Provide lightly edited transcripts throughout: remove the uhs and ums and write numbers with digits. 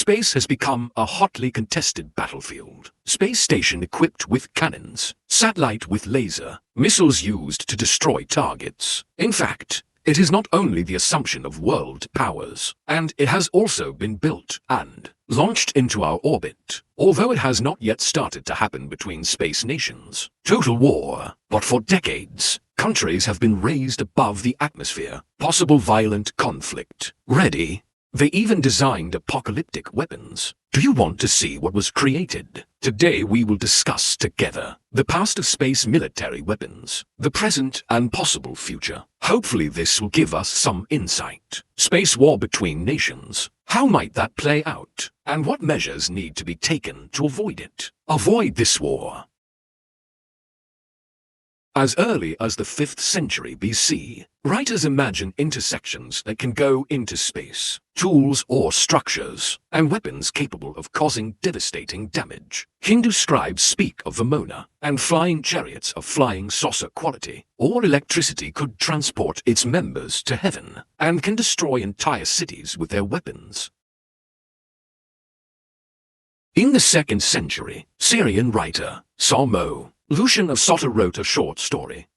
Space has become a hotly contested battlefield. Space station equipped with cannons, satellite with laser, missiles used to destroy targets. In fact, it is not only the assumption of world powers, and it has also been built and launched into our orbit, although it has not yet started to happen between space nations. Total war, but for decades, countries have been raised above the atmosphere, possible violent conflict, ready. They even designed apocalyptic weapons. Do you want to see what was created? Today we will discuss together the past of space military weapons, the present and possible future. Hopefully this will give us some insight. Space war between nations. How might that play out? And what measures need to be taken to avoid it? Avoid this war. As early as the 5th century BC, writers imagine intersections that can go into space, tools or structures, and weapons capable of causing devastating damage. Hindu scribes speak of Vamona, and flying chariots of flying saucer quality, or electricity could transport its members to heaven, and can destroy entire cities with their weapons. In the 2nd century, Syrian writer Salmo Lucian of Sota wrote a short story,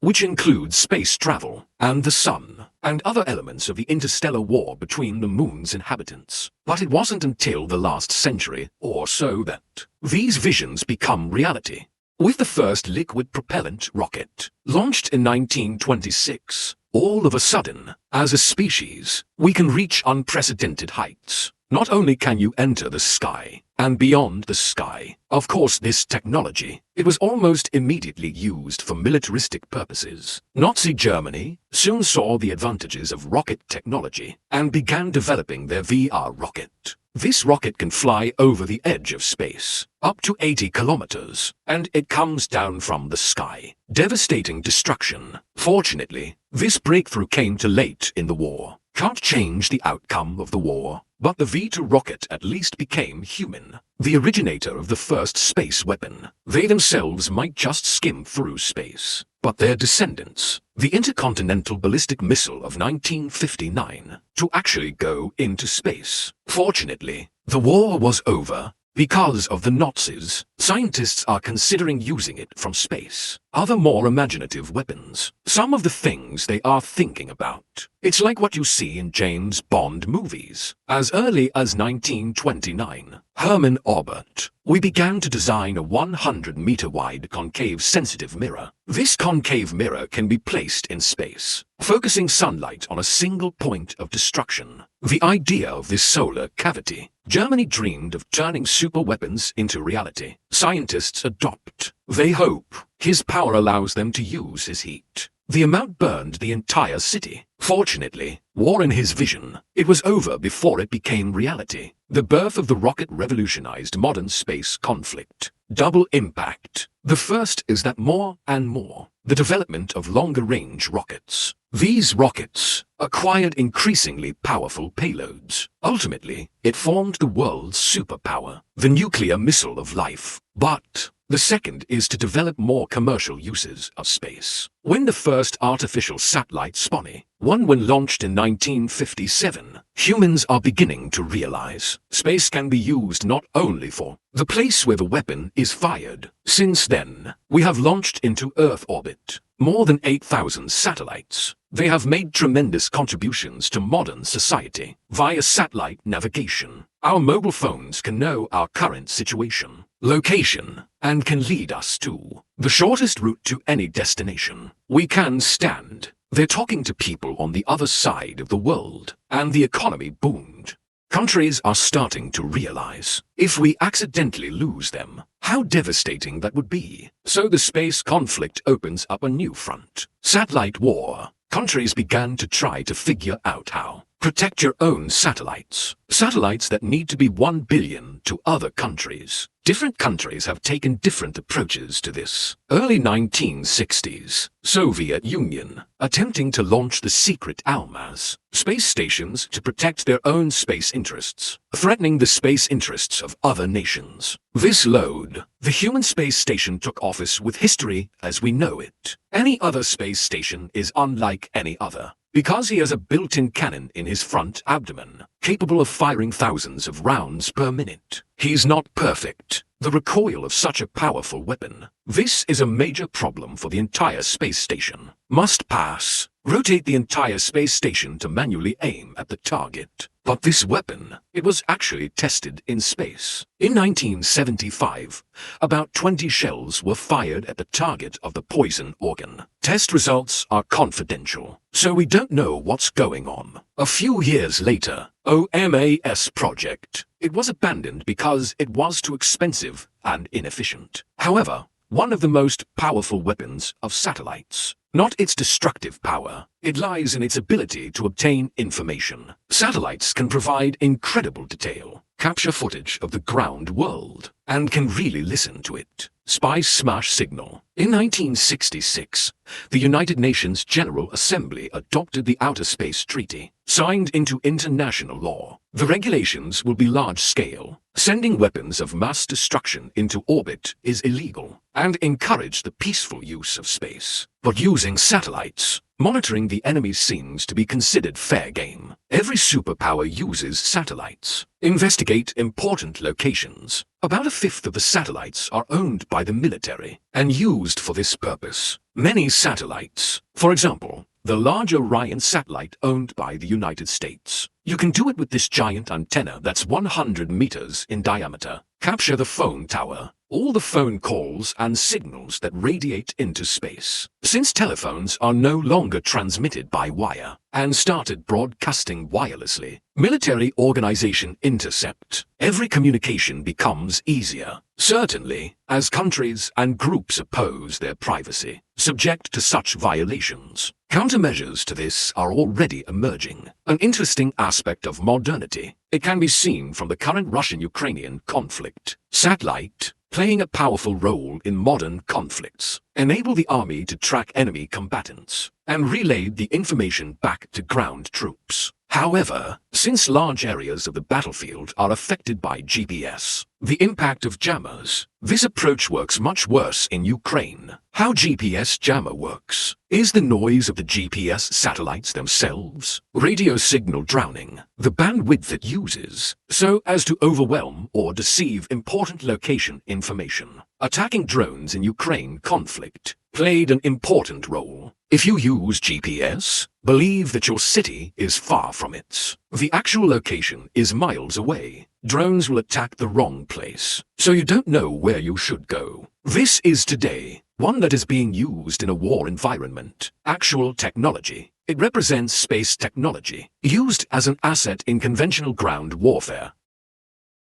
which includes space travel, and the sun, and other elements of the interstellar war between the moon's inhabitants. But it wasn't until the last century or so that these visions become reality. With the first liquid propellant rocket, launched in 1926, all of a sudden, as a species, we can reach unprecedented heights. Not only can you enter the sky, and beyond the sky, of course this technology, it was almost immediately used for militaristic purposes. Nazi Germany soon saw the advantages of rocket technology, and began developing their VR rocket. This rocket can fly over the edge of space, up to 80 kilometers, and it comes down from the sky, devastating destruction. Fortunately, this breakthrough came too late in the war. Can't change the outcome of the war, but the V2 rocket at least became human, the originator of the first space weapon. They themselves might just skim through space, but their descendants, the intercontinental ballistic missile of 1959, to actually go into space. Fortunately, the war was over. Because of the Nazis, scientists are considering using it from space. Other more imaginative weapons. Some of the things they are thinking about. It's like what you see in James Bond movies. As early as 1929, Hermann Orbert, we began to design a 100-meter wide concave sensitive mirror. This concave mirror can be placed in space, focusing sunlight on a single point of destruction. The idea of this solar cavity. Germany dreamed of turning super weapons into reality. Scientists adopt. They hope. His power allows them to use his heat. The amount burned the entire city. Fortunately, war in his vision, it was over before it became reality. The birth of the rocket revolutionized modern space conflict. Double impact. The first is that more and more, the development of longer-range rockets. These rockets acquired increasingly powerful payloads. Ultimately, it formed the world's superpower, the nuclear missile of life. But the second is to develop more commercial uses of space. When the first artificial satellite Spony, one when launched in 1957, humans are beginning to realize space can be used not only for the place where the weapon is fired. Since then, we have launched into Earth orbit more than 8,000 satellites. They have made tremendous contributions to modern society via satellite navigation. Our mobile phones can know our current situation, location, and can lead us to the shortest route to any destination. We can stand there talking to people on the other side of the world, and the economy boomed. Countries are starting to realize, if we accidentally lose them, how devastating that would be. So the space conflict opens up a new front. Satellite war. Countries began to try to figure out how. Protect your own satellites. Satellites that need to be 1 billion to other countries. Different countries have taken different approaches to this. Early 1960s, Soviet Union, attempting to launch the secret Almaz space stations to protect their own space interests, threatening the space interests of other nations. This load, the human space station took office with history as we know it. Any other space station is unlike any other. because he has a built-in cannon in his front abdomen, capable of firing thousands of rounds per minute. He's not perfect. The recoil of such a powerful weapon. This is a major problem for the entire space station. Must pass. Rotate the entire space station to manually aim at the target. But this weapon, it was actually tested in space. In 1975, about 20 shells were fired at the target of the poison organ. Test results are confidential, so we don't know what's going on. A few years later, OMAS project. It was abandoned because it was too expensive and inefficient. However, one of the most powerful weapons of satellites. Not its destructive power, it lies in its ability to obtain information. Satellites can provide incredible detail, capture footage of the ground world, and can really listen to it. Spy smash signal. In 1966, the United Nations General Assembly adopted the Outer Space Treaty, signed into international law. The regulations will be large-scale. Sending weapons of mass destruction into orbit is illegal, and encourage the peaceful use of space. But using satellites, monitoring the enemy seems to be considered fair game. Every superpower uses satellites. Investigate important locations. About a fifth of the satellites are owned by the military and used for this purpose. Many satellites, for example, the large Orion satellite owned by the United States. You can do it with this giant antenna that's 100 meters in diameter. Capture the phone tower, all the phone calls and signals that radiate into space. Since telephones are no longer transmitted by wire and started broadcasting wirelessly, military organization intercept. Every communication becomes easier. Certainly, as countries and groups oppose their privacy, subject to such violations. Countermeasures to this are already emerging. An interesting aspect of modernity. It can be seen from the current Russian-Ukrainian conflict. Satellite, playing a powerful role in modern conflicts, enable the army to track enemy combatants and relay the information back to ground troops. However, since large areas of the battlefield are affected by GPS, the impact of jammers, this approach works much worse in Ukraine. How GPS jammer works is the noise of the GPS satellites themselves, radio signal drowning, the bandwidth it uses, so as to overwhelm or deceive important location information. Attacking drones in Ukraine conflict played an important role. If you use GPS, believe that your city is far from it. The actual location is miles away. Drones will attack the wrong place, so you don't know where you should go. This is today one that is being used in a war environment. Actual technology. It represents space technology, used as an asset in conventional ground warfare.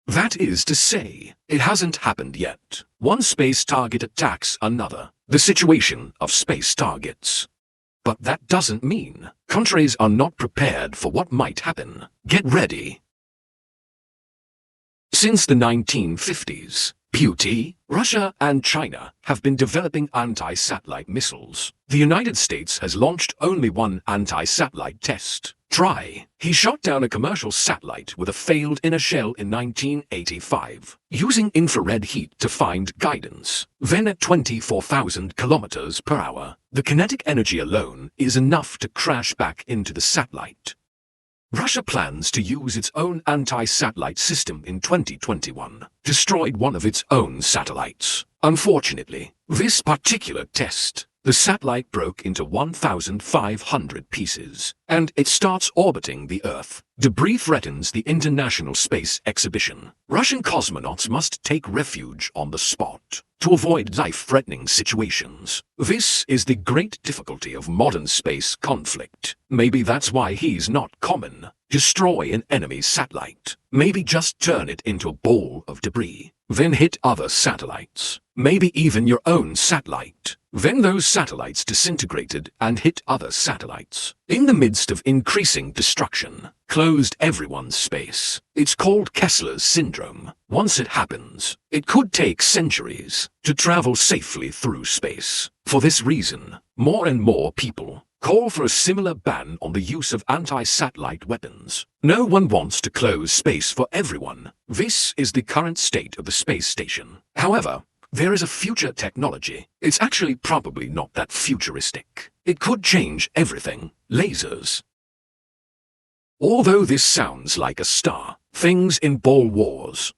That is to say, it hasn't happened yet. One space target attacks another. The situation of space targets. But that doesn't mean countries are not prepared for what might happen. Get ready. Since the 1950s, Russia and China have been developing anti-satellite missiles. The United States has launched only one anti-satellite test. He shot down a commercial satellite with a failed inner shell in 1985, using infrared heat to find guidance. Then at 24,000 kilometers per hour, the kinetic energy alone is enough to crash back into the satellite. Russia plans to use its own anti-satellite system in 2021, destroyed one of its own satellites. Unfortunately, this particular test, the satellite broke into 1,500 pieces, and it starts orbiting the Earth. Debris threatens the International Space Exhibition. Russian cosmonauts must take refuge on the spot to avoid life-threatening situations. This is the great difficulty of modern space conflict. Maybe that's why he's not common. Destroy an enemy satellite. Maybe just turn it into a ball of debris. Then hit other satellites. Maybe even your own satellite. Then those satellites disintegrated and hit other satellites. In the midst of increasing destruction, closed everyone's space. It's called Kessler's syndrome. Once it happens, it could take centuries to travel safely through space. For this reason, more and more people call for a similar ban on the use of anti-satellite weapons. No one wants to close space for everyone. This is the current state of the space station. However, there is a future technology. It's actually probably not that futuristic. It could change everything. Lasers. Although this sounds like a star, things in Ball Wars.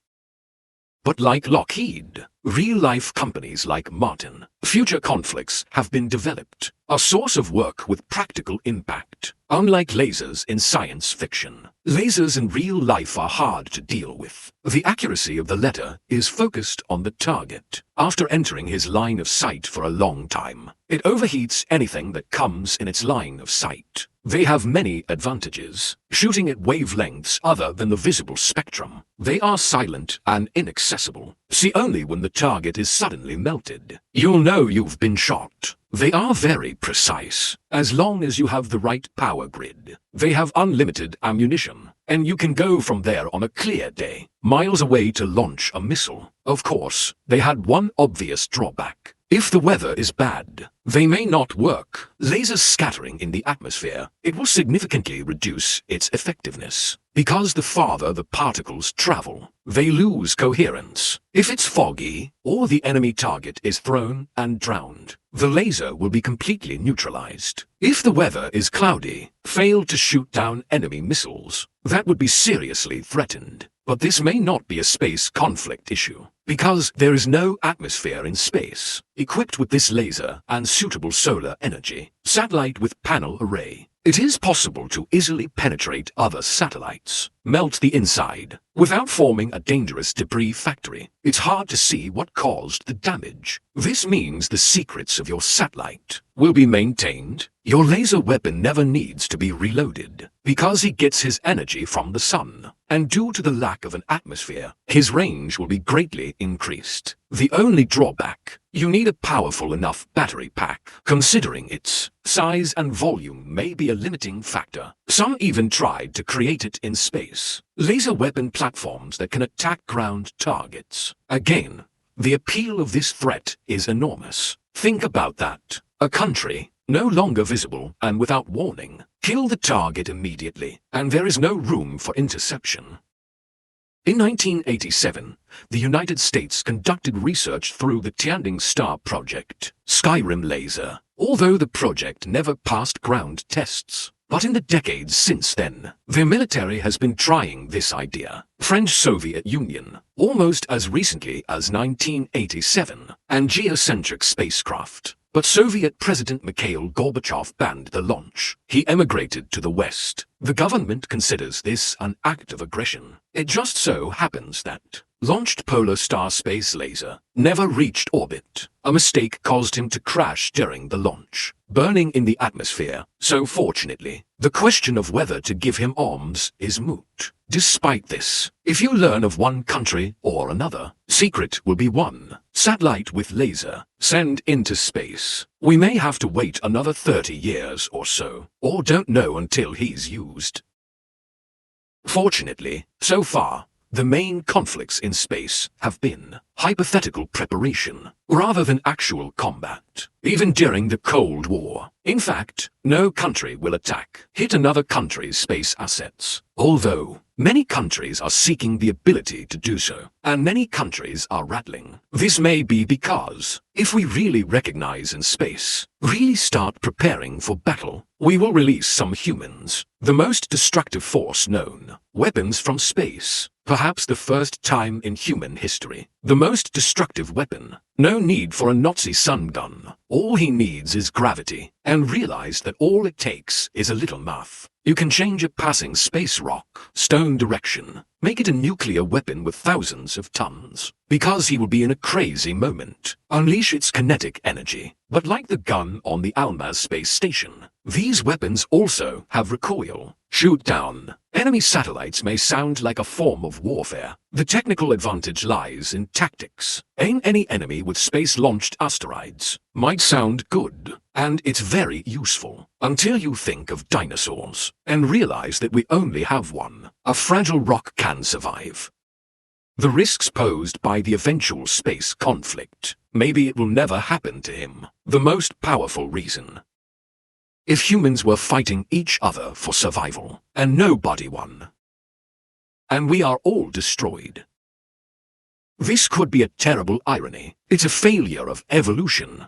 But like Lockheed, real-life companies like Martin, future conflicts have been developed, a source of work with practical impact. Unlike lasers in science fiction, lasers in real life are hard to deal with. The accuracy of the letter is focused on the target. After entering his line of sight for a long time, it overheats anything that comes in its line of sight. They have many advantages, shooting at wavelengths other than the visible spectrum. They are silent and inaccessible. See only when the target is suddenly melted. You'll know you've been shot. They are very precise, as long as you have the right power grid. They have unlimited ammunition, and you can go from there on a clear day, miles away to launch a missile. Of course, they had one obvious drawback. If the weather is bad, they may not work. Lasers scattering in the atmosphere, it will significantly reduce its effectiveness. Because the farther the particles travel, they lose coherence. If it's foggy, or the enemy target is thrown and drowned, the laser will be completely neutralized. If the weather is cloudy, fail to shoot down enemy missiles, that would be seriously threatened. But this may not be a space conflict issue, because there is no atmosphere in space. Equipped with this laser and suitable solar energy, satellite with panel array, it is possible to easily penetrate other satellites, melt the inside, without forming a dangerous debris factory. It's hard to see what caused the damage. This means the secrets of your satellite will be maintained. Your laser weapon never needs to be reloaded, because he gets his energy from the sun, and due to the lack of an atmosphere, his range will be greatly increased. The only drawback, you need a powerful enough battery pack. Considering its size and volume may be a limiting factor. Some even tried to create it in space. Laser weapon platforms that can attack ground targets. Again, the appeal of this threat is enormous. Think about that. A country, no longer visible and without warning, kill the target immediately, and there is no room for interception. In 1987, the United States conducted research through the Tianjin Star Project, Skyrim laser, although the project never passed ground tests. But in the decades since then, the military has been trying this idea. French-Soviet Union, almost as recently as 1987, and geocentric spacecraft. But Soviet President Mikhail Gorbachev banned the launch. He emigrated to the West. The government considers this an act of aggression. It just so happens that launched Polar Star space laser never reached orbit. A mistake caused him to crash during the launch, burning in the atmosphere. So fortunately, the question of whether to give him arms is moot. Despite this, if you learn of one country or another, secret will be one. Satellite with laser, send into space. We may have to wait another 30 years or so, or don't know until he's used. Fortunately, so far, the main conflicts in space have been hypothetical preparation, rather than actual combat. Even during the Cold War, in fact, no country will hit another country's space assets. Although, many countries are seeking the ability to do so, and many countries are rattling. This may be because, if we really recognize in space, really start preparing for battle, we will release some humans, the most destructive force known, weapons from space. Perhaps the first time in human history. The most destructive weapon. No need for a Nazi sun gun. All he needs is gravity, and realize that all it takes is a little math. You can change a passing space rock, stone direction, make it a nuclear weapon with thousands of tons. Because he will be in a crazy moment. Unleash its kinetic energy. But like the gun on the Almaz space station, these weapons also have recoil. Shoot down enemy satellites may sound like a form of warfare. The technical advantage lies in tactics. Aim any enemy with space-launched asteroids. Might sound good, and it's very useful, until you think of dinosaurs, and realize that we only have one. A fragile rock can survive. The risks posed by the eventual space conflict. Maybe it will never happen to him. The most powerful reason. If humans were fighting each other for survival, and nobody won, and we are all destroyed, This could be a terrible irony. It's a failure of evolution.